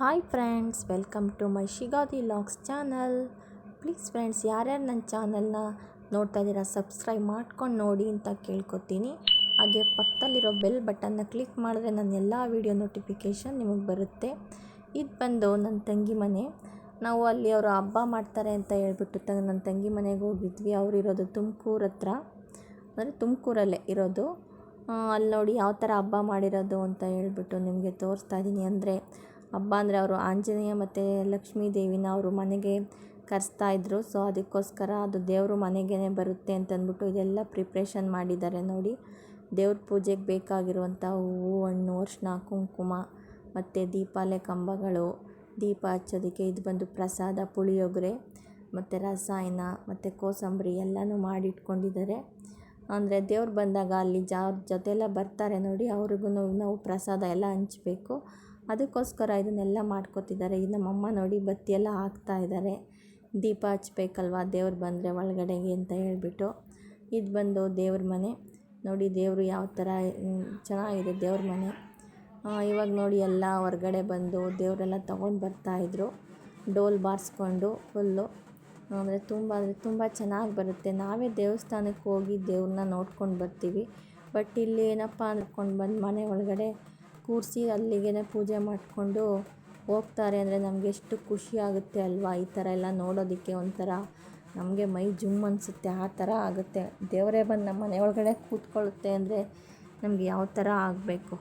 Hi friends, welcome to my Shigadi vlogs channel. Please friends, ಯಾರ್ಯಾರು ನನ್ನ ಚಾನಲ್ನ ನೋಡ್ತಾ ಇದ್ದೀರಾ ಸಬ್ಸ್ಕ್ರೈಬ್ ಮಾಡ್ಕೊಂಡು ನೋಡಿ ಅಂತ ಕೇಳ್ಕೊತೀನಿ. ಹಾಗೆ ಪಕ್ಕದಲ್ಲಿರೋ ಬೆಲ್ ಬಟನ್ನ ಕ್ಲಿಕ್ ಮಾಡಿದ್ರೆ ನನ್ನ ಎಲ್ಲ ವೀಡಿಯೋ ನೋಟಿಫಿಕೇಷನ್ ನಿಮಗೆ ಬರುತ್ತೆ. ಇದು ಬಂದು ನನ್ನ ತಂಗಿ ಮನೆ. ನಾವು ಅಲ್ಲಿ ಅವರು ಹಬ್ಬ ಮಾಡ್ತಾರೆ ಅಂತ ಹೇಳ್ಬಿಟ್ಟು ನನ್ನ ತಂಗಿ ಮನೆಗೆ ಹೋಗಿದ್ವಿ. ಅವರಿರೋದು ತುಮಕೂರು ಹತ್ರ, ಅಂದರೆ ತುಮಕೂರಲ್ಲೇ ಇರೋದು. ಅಲ್ಲಿ ನೋಡಿ ಯಾವ ಥರ ಹಬ್ಬ ಮಾಡಿರೋದು ಅಂತ ಹೇಳ್ಬಿಟ್ಟು ನಿಮಗೆ ತೋರಿಸ್ತಾ ಇದ್ದೀನಿ. ಅಂದರೆ ಹಬ್ಬ ಅಂದರೆ ಅವರು ಆಂಜನೇಯ ಮತ್ತು ಲಕ್ಷ್ಮೀ ದೇವಿನ ಅವರು ಮನೆಗೆ ಕರೆಸ್ತಾಯಿದ್ರು. ಸೊ ಅದಕ್ಕೋಸ್ಕರ ಅದು ದೇವರು ಮನೆಗೇ ಬರುತ್ತೆ ಅಂತಂದ್ಬಿಟ್ಟು ಇದೆಲ್ಲ ಪ್ರಿಪ್ರೇಷನ್ ಮಾಡಿದ್ದಾರೆ ನೋಡಿ. ದೇವ್ರ ಪೂಜೆಗೆ ಬೇಕಾಗಿರುವಂಥ ಹೂವು, ಹಣ್ಣು, ಅರಿಶಿನ, ಕುಂಕುಮ ಮತ್ತು ದೀಪಾಲೆ ಕಂಬಗಳು, ದೀಪ ಹಚ್ಚೋದಕ್ಕೆ ಇದು ಬಂದು ಪ್ರಸಾದ, ಪುಳಿಯೋಗರೆ ಮತ್ತು ರಸಾಯನ ಮತ್ತು ಕೋಸಂಬರಿ ಎಲ್ಲನೂ ಮಾಡಿಟ್ಕೊಂಡಿದ್ದಾರೆ. ಅಂದರೆ ದೇವ್ರು ಬಂದಾಗ ಅಲ್ಲಿ ಜೊತೆಲ್ಲ ಬರ್ತಾರೆ ನೋಡಿ, ಅವ್ರಿಗೂ ನಾವು ಪ್ರಸಾದ ಎಲ್ಲ ಹಂಚಬೇಕು. ಅದಕ್ಕೋಸ್ಕರ ಇದನ್ನೆಲ್ಲ ಮಾಡ್ಕೊತಿದ್ದಾರೆ. ಇದು ನಮ್ಮಮ್ಮ ನೋಡಿ ಬತ್ತಿಯೆಲ್ಲ ಹಾಕ್ತಾ ಇದ್ದಾರೆ. ದೀಪ ಹಚ್ಬೇಕಲ್ವ ದೇವ್ರು ಬಂದರೆ ಒಳಗಡೆಗೆ ಅಂತ ಹೇಳ್ಬಿಟ್ಟು. ಇದು ಬಂದು ದೇವ್ರ ಮನೆ ನೋಡಿ. ದೇವರು ಯಾವ ಥರ ಚೆನ್ನಾಗಿದೆ ದೇವ್ರ ಮನೆ. ಇವಾಗ ನೋಡಿ ಎಲ್ಲ ಹೊರಗಡೆ ಬಂದು ದೇವರೆಲ್ಲ ತೊಗೊಂಡು ಬರ್ತಾಯಿದ್ರು, ಡೋಲ್ ಬಾರಿಸ್ಕೊಂಡು ಫುಲ್ಲು. ಅಂದರೆ ತುಂಬ ಚೆನ್ನಾಗಿ ಬರುತ್ತೆ. ನಾವೇ ದೇವಸ್ಥಾನಕ್ಕೆ ಹೋಗಿ ದೇವ್ರನ್ನ ನೋಡ್ಕೊಂಡು ಬರ್ತೀವಿ. ಬಟ್ ಇಲ್ಲಿ ಏನಪ್ಪ ಅಂದ್ಕೊಂಡು ಬಂದು ಮನೆ ಒಳಗಡೆ ಕೂರಿಸಿ ಅಲ್ಲಿಗೆ ಪೂಜೆ ಮಾಡಿಕೊಂಡು ಹೋಗ್ತಾರೆ. ಅಂದರೆ ನಮಗೆ ಎಷ್ಟು ಖುಷಿ ಆಗುತ್ತೆ ಅಲ್ವಾ, ಈ ಥರ ಎಲ್ಲ ನೋಡೋದಕ್ಕೆ. ಒಂಥರ ನಮಗೆ ಮೈ ಜುಮ್ ಅನಿಸುತ್ತೆ, ಆ ಥರ ಆಗುತ್ತೆ. ದೇವರೇ ಬಂದು ನಮ್ಮ ಮನೆ ಒಳಗಡೆ ಕೂತ್ಕೊಳ್ಳುತ್ತೆ ಅಂದರೆ ನಮಗೆ ಯಾವ ಥರ ಆಗಬೇಕು.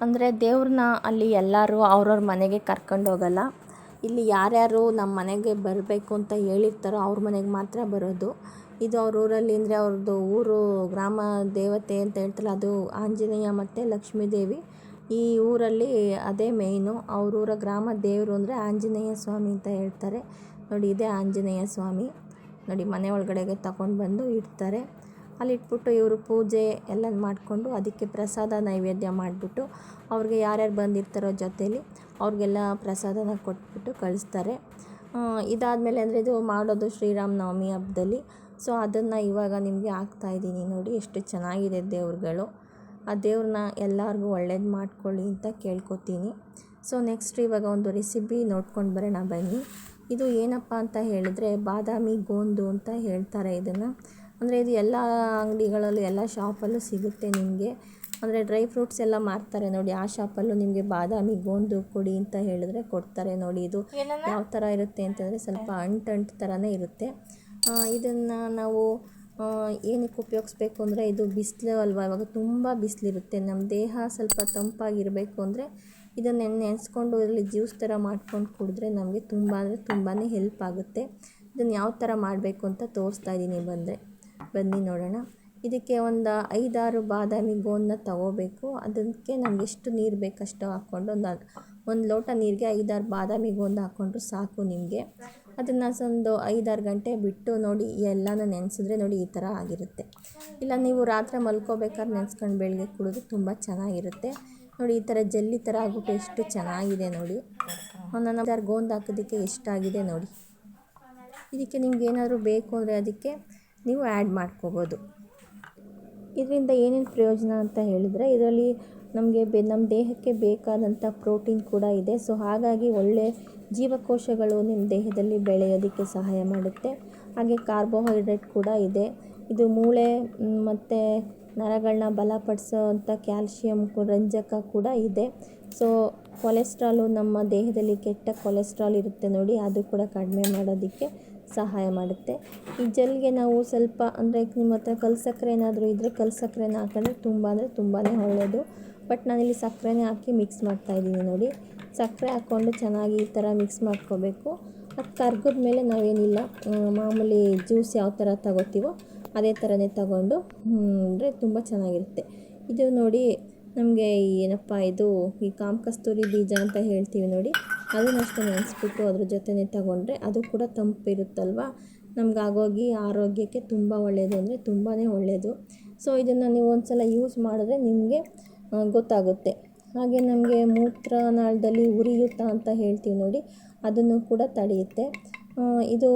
ಅಂದರೆ ದೇವ್ರನ್ನ ಅಲ್ಲಿ ಎಲ್ಲರೂ ಅವ್ರವ್ರ ಮನೆಗೆ ಕರ್ಕೊಂಡು ಹೋಗಲ್ಲ. ಇಲ್ಲಿ ಯಾರ್ಯಾರು ನಮ್ಮ ಮನೆಗೆ ಬರಬೇಕು ಅಂತ ಹೇಳಿರ್ತಾರೋ ಅವ್ರ ಮನೆಗೆ ಮಾತ್ರ ಬರೋದು. ಇದು ಅವ್ರ ಊರಲ್ಲಿ ಅಂದರೆ ಅವ್ರದ್ದು ಊರು ಗ್ರಾಮ ದೇವತೆ ಅಂತ ಹೇಳ್ತಾರಲ್ಲ, ಅದು ಆಂಜನೇಯ ಮತ್ತು ಲಕ್ಷ್ಮೀ ದೇವಿ. ಈ ಊರಲ್ಲಿ ಅದೇ ಮೇಯ್ನು. ಅವ್ರೂರ ಗ್ರಾಮ ದೇವರು ಅಂದರೆ ಆಂಜನೇಯ ಸ್ವಾಮಿ ಅಂತ ಹೇಳ್ತಾರೆ ನೋಡಿ. ಇದೇ ಆಂಜನೇಯ ಸ್ವಾಮಿ ನೋಡಿ. ಮನೆ ಒಳಗಡೆಗೆ ತಗೊಂಡು ಬಂದು ಇಡ್ತಾರೆ. ಅಲ್ಲಿ ಇಟ್ಬಿಟ್ಟು ಇವರು ಪೂಜೆ ಎಲ್ಲ ಮಾಡಿಕೊಂಡು ಅದಕ್ಕೆ ಪ್ರಸಾದ ನೈವೇದ್ಯ ಮಾಡಿಬಿಟ್ಟು ಅವ್ರಿಗೆ ಯಾರ್ಯಾರು ಬಂದಿರ್ತಾರೋ ಜೊತೇಲಿ ಅವ್ರಿಗೆಲ್ಲ ಪ್ರಸಾದನ ಕೊಟ್ಬಿಟ್ಟು ಕಳಿಸ್ತಾರೆ. ಇದಾದಮೇಲೆ ಅಂದರೆ ಇದು ಮಾಡೋದು ಶ್ರೀರಾಮ ನವಮಿ ಹಬ್ಬದಲ್ಲಿ. ಸೊ ಅದನ್ನು ಇವಾಗ ನಿಮಗೆ ಹಾಕ್ತಾಯಿದ್ದೀನಿ ನೋಡಿ. ಎಷ್ಟು ಚೆನ್ನಾಗಿದೆ ದೇವ್ರುಗಳು. ಆ ದೇವ್ರನ್ನ ಎಲ್ಲರಿಗೂ ಒಳ್ಳೇದು ಮಾಡ್ಕೊಳ್ಳಿ ಅಂತ ಕೇಳ್ಕೊತೀನಿ. ಸೊ ನೆಕ್ಸ್ಟ್ ಇವಾಗ ಒಂದು ರೆಸಿಪಿ ನೋಡ್ಕೊಂಡು ಬರೋಣ ಬನ್ನಿ. ಇದು ಏನಪ್ಪ ಅಂತ ಹೇಳಿದ್ರೆ ಬಾದಾಮಿ ಗೋಂದು ಅಂತ ಹೇಳ್ತಾರೆ ಇದನ್ನು. ಅಂದರೆ ಇದು ಎಲ್ಲ ಅಂಗಡಿಗಳಲ್ಲೂ ಎಲ್ಲ ಶಾಪಲ್ಲೂ ಸಿಗುತ್ತೆ ನಿಮಗೆ. ಅಂದರೆ ಡ್ರೈ ಫ್ರೂಟ್ಸ್ ಎಲ್ಲ ಮಾರ್ತಾರೆ ನೋಡಿ, ಆ ಶಾಪಲ್ಲೂ ನಿಮಗೆ ಬಾದಾಮಿ ಗೋಂದು ಕೊಡಿ ಅಂತ ಹೇಳಿದ್ರೆ ಕೊಡ್ತಾರೆ ನೋಡಿ. ಇದು ಯಾವ ಥರ ಇರುತ್ತೆ ಅಂತಂದರೆ ಸ್ವಲ್ಪ ಅಂಟು ಥರನೇ ಇರುತ್ತೆ. ಇದನ್ನು ನಾವು ಏನಕ್ಕೆ ಉಪಯೋಗಿಸ್ಬೇಕು ಅಂದರೆ ಇದು ಬಿಸಿಲು ಅಲ್ವಾ, ಇವಾಗ ತುಂಬ ಬಿಸಿಲಿರುತ್ತೆ. ನಮ್ಮ ದೇಹ ಸ್ವಲ್ಪ ತಂಪಾಗಿರಬೇಕು ಅಂದರೆ ಇದನ್ನು ನೆನೆಸ್ಕೊಂಡು ಇದರಲ್ಲಿ ಜ್ಯೂಸ್ ಥರ ಮಾಡ್ಕೊಂಡು ಕುಡಿದ್ರೆ ನಮಗೆ ತುಂಬ ಅಂದರೆ ತುಂಬಾ ಹೆಲ್ಪ್ ಆಗುತ್ತೆ. ಇದನ್ನು ಯಾವ ಥರ ಮಾಡಬೇಕು ಅಂತ ತೋರಿಸ್ತಾ ಇದ್ದೀನಿ, ಬನ್ನಿ ನೋಡೋಣ. ಇದಕ್ಕೆ ಒಂದು 5-6 ಬಾದಾಮಿ ಗೋಂದನ್ನ ತಗೋಬೇಕು. ಅದಕ್ಕೆ ನಮ್ಗೆ ಎಷ್ಟು ನೀರು ಬೇಕಷ್ಟು ಹಾಕ್ಕೊಂಡು ಒಂದು ಲೋಟ ನೀರಿಗೆ 5-6 ಬಾದಾಮಿ ಗೋಂದು ಹಾಕ್ಕೊಂಡ್ರು ಸಾಕು ನಿಮಗೆ. ಅದನ್ನು ಒಂದು 5-6 ಗಂಟೆ ಬಿಟ್ಟು ನೋಡಿ ಎಲ್ಲನೂ ನೆನೆಸಿದ್ರೆ ನೋಡಿ ಈ ಥರ ಆಗಿರುತ್ತೆ. ಇಲ್ಲ ನೀವು ರಾತ್ರಿ ಮಲ್ಕೋಬೇಕಾದ್ರೆ ನೆನೆಸ್ಕೊಂಡು ಬೆಳಗ್ಗೆ ಕುಡಿದ್ರೆ ತುಂಬ ಚೆನ್ನಾಗಿರುತ್ತೆ ನೋಡಿ. ಈ ಥರ ಜಲ್ಲಿ ಥರ ಆಗ್ಬಿಟ್ಟು ಎಷ್ಟು ಚೆನ್ನಾಗಿದೆ ನೋಡಿ. ನಾನು 5-6 ಗೋಂದು ಹಾಕೋದಕ್ಕೆ ಎಷ್ಟಾಗಿದೆ ನೋಡಿ. ಇದಕ್ಕೆ ನಿಮ್ಗೆ ಏನಾದರೂ ಬೇಕು ಅಂದರೆ ಅದಕ್ಕೆ ನೀವು ಆ್ಯಡ್ ಮಾಡ್ಕೋಬೋದು. ಇದರಿಂದ ಏನೇನು ಪ್ರಯೋಜನ ಅಂತ ಹೇಳಿದರೆ ಇದರಲ್ಲಿ ನಮಗೆ ನಮ್ಮ ದೇಹಕ್ಕೆ ಬೇಕಾದಂಥ ಪ್ರೋಟೀನ್ ಕೂಡ ಇದೆ. ಸೊ ಹಾಗಾಗಿ ಒಳ್ಳೆ ಜೀವಕೋಶಗಳು ನಿಮ್ಮ ದೇಹದಲ್ಲಿ ಬೆಳೆಯೋದಕ್ಕೆ ಸಹಾಯ ಮಾಡುತ್ತೆ. ಹಾಗೆ ಕಾರ್ಬೋಹೈಡ್ರೇಟ್ ಕೂಡ ಇದೆ. ಇದು ಮೂಳೆ ಮತ್ತು ನರಗಳನ್ನ ಬಲಪಡಿಸೋವಂಥ ಕ್ಯಾಲ್ಶಿಯಂ ರಂಜಕ ಕೂಡ ಇದೆ. ಸೊ ಕೊಲೆಸ್ಟ್ರಾಲು, ನಮ್ಮ ದೇಹದಲ್ಲಿ ಕೆಟ್ಟ ಕೊಲೆಸ್ಟ್ರಾಲ್ ಇರುತ್ತೆ ನೋಡಿ, ಅದು ಕೂಡ ಕಡಿಮೆ ಮಾಡೋದಕ್ಕೆ ಸಹಾಯ ಮಾಡುತ್ತೆ. ಈ ಜೆಲ್ಗೆ ನಾವು ಸ್ವಲ್ಪ ಅಂದರೆ ನಿಮ್ಮ ಹತ್ರ ಕಲ್ಲು ಸಕ್ಕರೆ ಏನಾದರೂ ಇದ್ದರೆ ಕಲ್ಲು ಸಕ್ಕರೆನ ಹಾಕಿದ್ರೆ ತುಂಬಾ ಒಳ್ಳೆಯದು. ಬಟ್ ನಾನಿಲ್ಲಿ ಸಕ್ಕರೆನೇ ಹಾಕಿ ಮಿಕ್ಸ್ ಮಾಡ್ತಾಯಿದ್ದೀನಿ ನೋಡಿ. ಸಕ್ಕರೆ ಹಾಕ್ಕೊಂಡು ಚೆನ್ನಾಗಿ ಈ ಥರ ಮಿಕ್ಸ್ ಮಾಡ್ಕೋಬೇಕು. ಅದು ಕರ್ಗದ ಮೇಲೆ ನಾವೇನಿಲ್ಲ, ಮಾಮೂಲಿ ಜ್ಯೂಸ್ ಯಾವ ಥರ ತಗೋತೀವೋ ಅದೇ ಥರನೇ ತಗೊಂಡು ಅಂದರೆ ತುಂಬ ಚೆನ್ನಾಗಿರುತ್ತೆ. ಇದು ನೋಡಿ ನಮಗೆ ಏನಪ್ಪ ಇದು ಈ ಕಾಮಕಸ್ತೂರಿ ಬೀಜ ಅಂತ ಹೇಳ್ತೀವಿ ನೋಡಿ, ಅದನ್ನಷ್ಟು ನೆನೆಸ್ಬಿಟ್ಟು ಅದ್ರ ಜೊತೆನೇ ತಗೊಂಡ್ರೆ ಅದು ಕೂಡ ತಂಪಿರುತ್ತಲ್ವ, ನಮಗಾಗೋಗಿ ಆರೋಗ್ಯಕ್ಕೆ ತುಂಬ ಒಳ್ಳೆಯದು, ಅಂದರೆ ತುಂಬಾ ಒಳ್ಳೆಯದು. ಸೊ ಇದನ್ನು ನೀವು ಒಂದು ಸಲ ಯೂಸ್ ಮಾಡಿದ್ರೆ ನಿಮಗೆ ಗೊತ್ತಾಗುತ್ತೆ. ಹಾಗೆ ನಮಗೆ ಮೂತ್ರನಾಳದಲ್ಲಿ ಉರಿಯೂತ ಅಂತ ಹೇಳ್ತೀವಿ ನೋಡಿ, ಅದನ್ನು ಕೂಡ ತಡೆಯುತ್ತೆ. ಇದು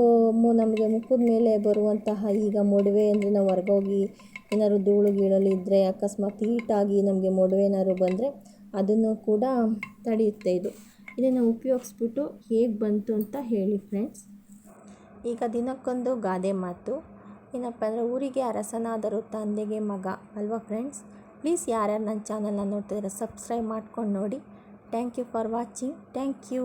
ನಮಗೆ ಮುಖದ ಮೇಲೆ ಬರುವಂತಹ ಈಗ ಮೊಡವೆ ಅಂದರೆ ನಾವು ಹೊರಗೋಗಿ ಏನಾದ್ರು ಧೂಳು ಗೀಳಲು ಇದ್ದರೆ ಅಕಸ್ಮಾತ್ ಹೀಟಾಗಿ ನಮಗೆ ಮೊಡವೆ ಏನಾದ್ರು ಬಂದರೆ ಅದನ್ನು ಕೂಡ ತಡೆಯುತ್ತೆ ಇದನ್ನು ಉಪಯೋಗಿಸ್ಬಿಟ್ಟು ಹೇಗೆ ಬಂತು ಅಂತ ಹೇಳಿ ಫ್ರೆಂಡ್ಸ್. ಈಗ ದಿನಕ್ಕೊಂದು ಗಾದೆ ಮಾತು ಏನಪ್ಪ ಅಂದರೆ, ಊರಿಗೆ ಅರಸನಾದರೂ ತಂದೆಗೆ ಮಗ ಅಲ್ವಾ ಫ್ರೆಂಡ್ಸ್. ಪ್ಲೀಸ್ ಯಾರ್ಯಾರು ನನ್ನ ಚಾನಲ್ನ ನೋಡ್ತಿದ್ದೀರಾ ಸಬ್ಸ್ಕ್ರೈಬ್ ಮಾಡ್ಕೊಂಡು ನೋಡಿ. Thank you for watching. Thank you.